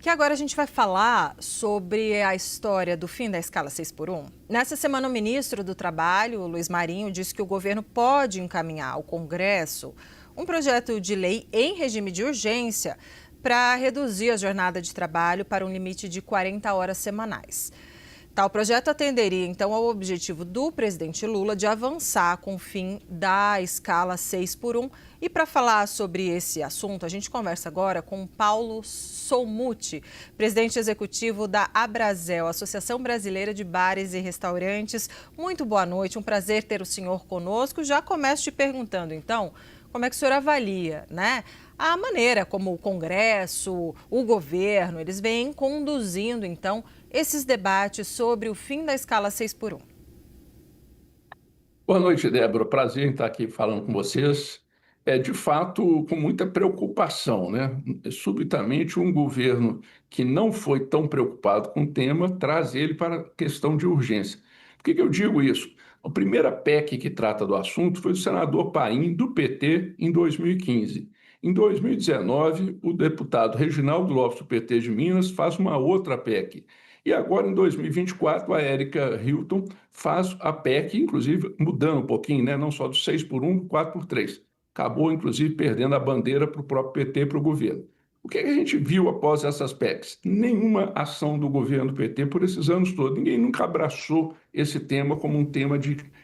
Porque agora a gente vai falar sobre a história do fim da escala 6x1. Nessa semana, o ministro do Trabalho, Luiz Marinho, disse que o governo pode encaminhar ao Congresso um projeto de lei em regime de urgência para reduzir a jornada de trabalho para um limite de 40 horas semanais. Tal projeto atenderia, então, ao objetivo do presidente Lula de avançar com o fim da escala 6x1. E para falar sobre esse assunto, a gente conversa agora com Paulo Solmuti, presidente executivo da Abrazel, Associação Brasileira de Bares e Restaurantes. Muito boa noite, um prazer ter o senhor conosco. Já começo te perguntando, então, como é que o senhor avalia, né, a maneira como o Congresso, o governo, eles vêm conduzindo, então, esses debates sobre o fim da escala 6x1. Boa noite, Débora. Prazer em estar aqui falando com vocês. De fato, com muita preocupação, né? Subitamente, um governo que não foi tão preocupado com o tema traz ele para a questão de urgência. Por que eu digo isso? A primeira PEC que trata do assunto foi do senador Paim, do PT, em 2015. Em 2019, o deputado Reginaldo Lopes, do PT de Minas, faz uma outra PEC. E agora, em 2024, a Érica Hilton faz a PEC, inclusive mudando um pouquinho, né? Não só do 6x1, 4x3. Acabou, inclusive, perdendo a bandeira para o próprio PT e para o governo. O que a gente viu após essas PECs? Nenhuma ação do governo do PT por esses anos todos. Ninguém nunca abraçou esse tema como um tema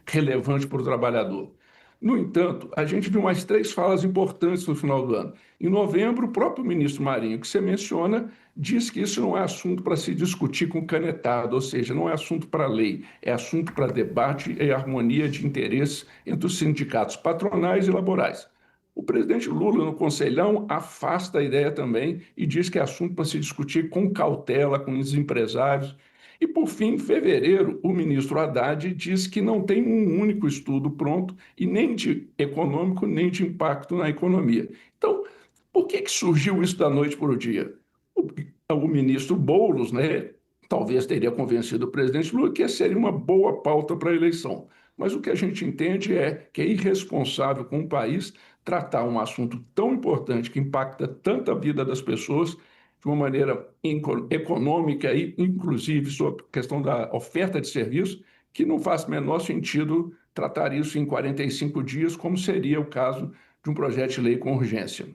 relevante para o trabalhador. No entanto, a gente viu mais 3 falas importantes no final do ano. Em novembro, o próprio ministro Marinho, que você menciona, diz que isso não é assunto para se discutir com canetado, ou seja, não é assunto para lei, é assunto para debate e harmonia de interesses entre os sindicatos patronais e laborais. O presidente Lula, no Conselhão, afasta a ideia também e diz que é assunto para se discutir com cautela, com os empresários. E, por fim, em fevereiro, o ministro Haddad diz que não tem um único estudo pronto, e nem de econômico, nem de impacto na economia. Então, por que surgiu isso da noite para o dia? O ministro Boulos, né, talvez teria convencido o presidente Lula que seria uma boa pauta para a eleição. Mas o que a gente entende é que é irresponsável com o país tratar um assunto tão importante que impacta tanto a vida das pessoas de uma maneira econômica e, inclusive, sobre a questão da oferta de serviço, que não faz o menor sentido tratar isso em 45 dias, como seria o caso de um projeto de lei com urgência.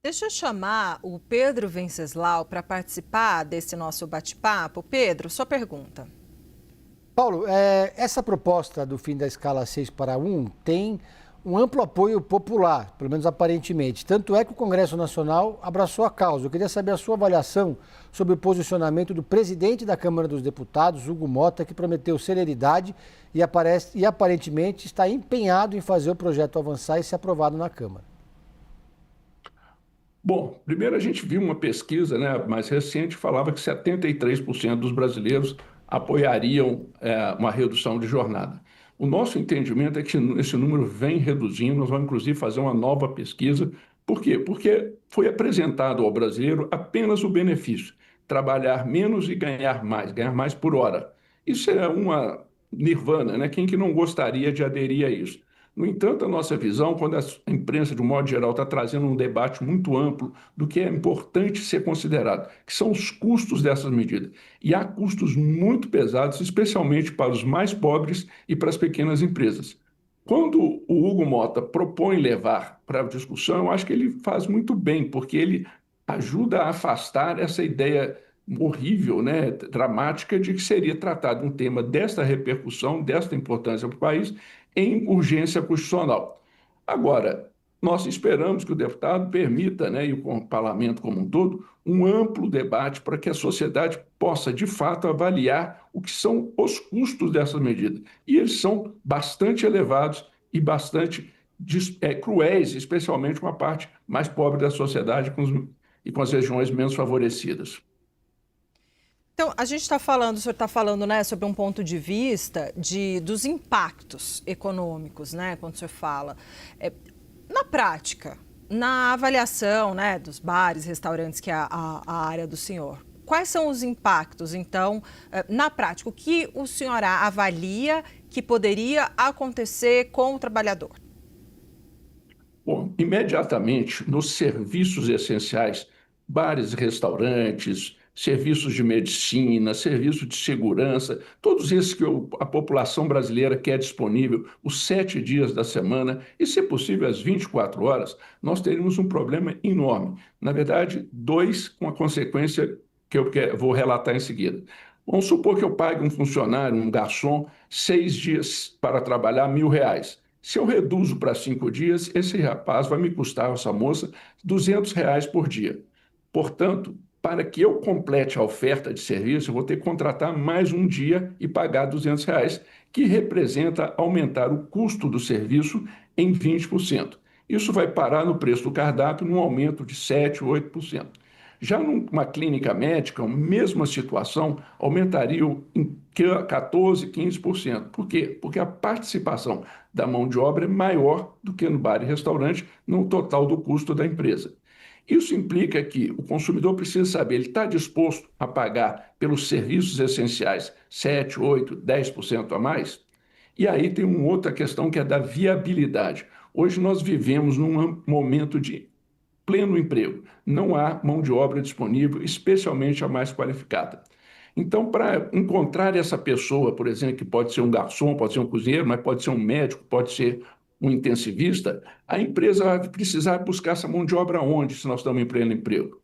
Deixa eu chamar o Pedro Venceslau para participar desse nosso bate-papo. Pedro, sua pergunta. Paulo, essa proposta do fim da escala 6x1 tem um amplo apoio popular, pelo menos aparentemente. Tanto é que o Congresso Nacional abraçou a causa. Eu queria saber a sua avaliação sobre o posicionamento do presidente da Câmara dos Deputados, Hugo Mota, que prometeu celeridade e aparentemente está empenhado em fazer o projeto avançar e ser aprovado na Câmara. Bom, primeiro a gente viu uma pesquisa, né, mais recente, que falava que 73% dos brasileiros apoiariam uma redução de jornada. O nosso entendimento é que esse número vem reduzindo, nós vamos inclusive fazer uma nova pesquisa. Por quê? Porque foi apresentado ao brasileiro apenas o benefício, trabalhar menos e ganhar mais por hora. Isso é uma nirvana, né? Quem que não gostaria de aderir a isso? No entanto, a nossa visão, quando a imprensa, de um modo geral, está trazendo um debate muito amplo do que é importante ser considerado, que são os custos dessas medidas. E há custos muito pesados, especialmente para os mais pobres e para as pequenas empresas. Quando o Hugo Mota propõe levar para a discussão, eu acho que ele faz muito bem, porque ele ajuda a afastar essa ideia horrível, né, dramática, de que seria tratado um tema desta repercussão, desta importância para o país, em urgência constitucional. Agora, nós esperamos que o deputado permita, né, e o parlamento como um todo, um amplo debate para que a sociedade possa, de fato, avaliar o que são os custos dessas medidas. E eles são bastante elevados e bastante cruéis, especialmente com a parte mais pobre da sociedade e com as regiões menos favorecidas. Então, a gente está falando, o senhor está falando, né, sobre um ponto de vista dos impactos econômicos, né, quando o senhor fala. Na prática, na avaliação, né, dos bares, restaurantes, que é a área do senhor, quais são os impactos, então, na prática? O que o senhor avalia que poderia acontecer com o trabalhador? Bom, imediatamente, nos serviços essenciais, bares e restaurantes, serviços de medicina, serviços de segurança, todos esses que a população brasileira quer disponível os 7 dias da semana e, se possível, as 24 horas, nós teríamos um problema enorme. Na verdade, 2 com a consequência que eu vou relatar em seguida. Vamos supor que eu pague um funcionário, um garçom, 6 dias para trabalhar R$ 1.000. Se eu reduzo para 5 dias, esse rapaz vai me custar, essa moça, R$ 200 por dia. Portanto, para que eu complete a oferta de serviço, eu vou ter que contratar mais um dia e pagar R$ 200, que representa aumentar o custo do serviço em 20%. Isso vai parar no preço do cardápio num aumento de 7%, 8%. Já numa clínica médica, a mesma situação aumentaria em 14%, 15%. Por quê? Porque a participação da mão de obra é maior do que no bar e restaurante no total do custo da empresa. Isso implica que o consumidor precisa saber, ele está disposto a pagar pelos serviços essenciais 7%, 8%, 10% a mais? E aí tem uma outra questão que é da viabilidade. Hoje nós vivemos num momento de pleno emprego. Não há mão de obra disponível, especialmente a mais qualificada. Então, para encontrar essa pessoa, por exemplo, que pode ser um garçom, pode ser um cozinheiro, mas pode ser um médico, pode ser um intensivista, a empresa vai precisar buscar essa mão de obra onde, se nós estamos em pleno emprego?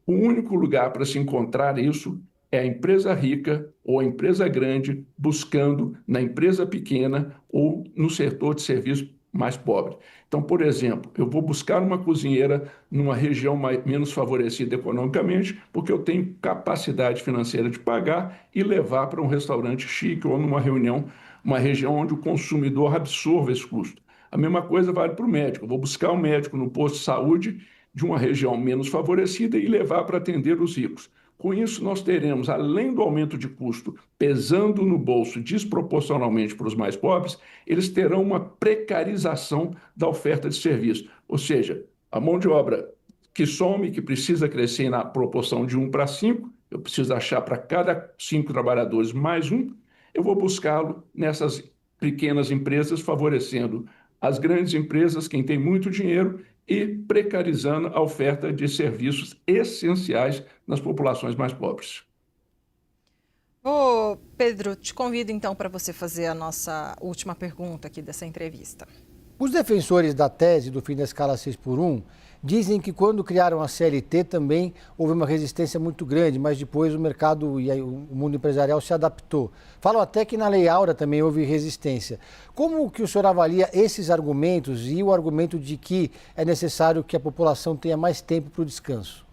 O único lugar para se encontrar isso é a empresa rica ou a empresa grande buscando na empresa pequena ou no setor de serviço mais pobre. Então, por exemplo, eu vou buscar uma cozinheira numa região menos favorecida economicamente, porque eu tenho capacidade financeira de pagar e levar para um restaurante chique ou numa reunião, uma região onde o consumidor absorva esse custo. A mesma coisa vale para o médico. Eu vou buscar um médico no posto de saúde de uma região menos favorecida e levar para atender os ricos. Com isso, nós teremos, além do aumento de custo pesando no bolso desproporcionalmente para os mais pobres, eles terão uma precarização da oferta de serviço. Ou seja, a mão de obra que some, que precisa crescer na proporção de 1 para 5, eu preciso achar para cada 5 trabalhadores mais um, eu vou buscá-lo nessas pequenas empresas, favorecendo as grandes empresas, quem tem muito dinheiro, e precarizando a oferta de serviços essenciais nas populações mais pobres. Ô, Pedro, te convido então para você fazer a nossa última pergunta aqui dessa entrevista. Os defensores da tese do fim da escala 6x1 dizem que quando criaram a CLT também houve uma resistência muito grande, mas depois o mercado e o mundo empresarial se adaptou. Falam até que na Lei Áurea também houve resistência. Como que o senhor avalia esses argumentos e o argumento de que é necessário que a população tenha mais tempo para o descanso?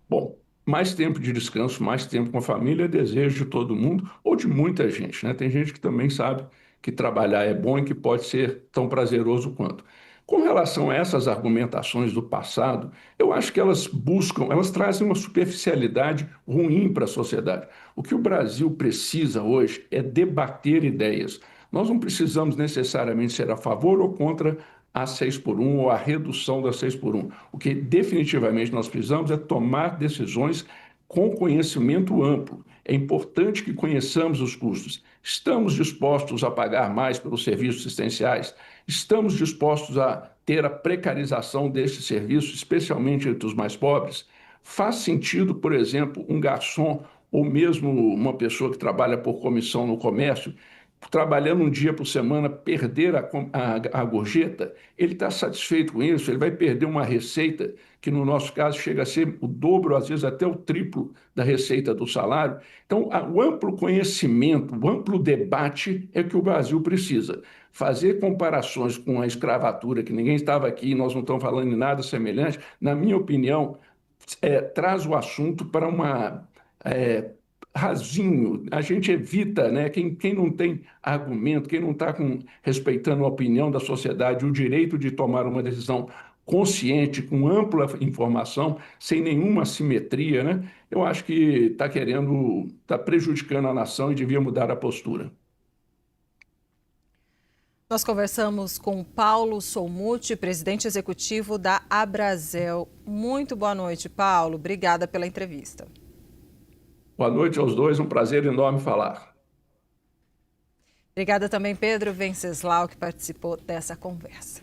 Bom, mais tempo de descanso, mais tempo com a família é desejo de todo mundo ou de muita gente, né? Tem gente que também sabe que trabalhar é bom e que pode ser tão prazeroso quanto. Com relação a essas argumentações do passado, eu acho que elas trazem uma superficialidade ruim para a sociedade. O que o Brasil precisa hoje é debater ideias. Nós não precisamos necessariamente ser a favor ou contra a 6x1 ou a redução da 6x1. O que definitivamente nós precisamos é tomar decisões com conhecimento amplo. É importante que conheçamos os custos. Estamos dispostos a pagar mais pelos serviços essenciais? Estamos dispostos a ter a precarização destes serviços, especialmente entre os mais pobres? Faz sentido, por exemplo, um garçom ou mesmo uma pessoa que trabalha por comissão no comércio, trabalhando um dia por semana, perder a gorjeta? Ele está satisfeito com isso? Ele vai perder uma receita que, no nosso caso, chega a ser o dobro, às vezes até o triplo da receita do salário? Então, o amplo conhecimento, o amplo debate é que o Brasil precisa. Fazer comparações com a escravatura, que ninguém estava aqui, nós não estamos falando de nada semelhante, na minha opinião, traz o assunto para uma... rasinho, a gente evita, né? Quem não tem argumento, quem não está respeitando a opinião da sociedade, o direito de tomar uma decisão consciente, com ampla informação, sem nenhuma assimetria, né? Eu acho que está prejudicando a nação e devia mudar a postura. Nós conversamos com Paulo Solmuti, presidente executivo da Abrazel. Muito boa noite, Paulo. Obrigada pela entrevista. Boa noite aos dois, um prazer enorme falar. Obrigada também, Pedro Venceslau, que participou dessa conversa.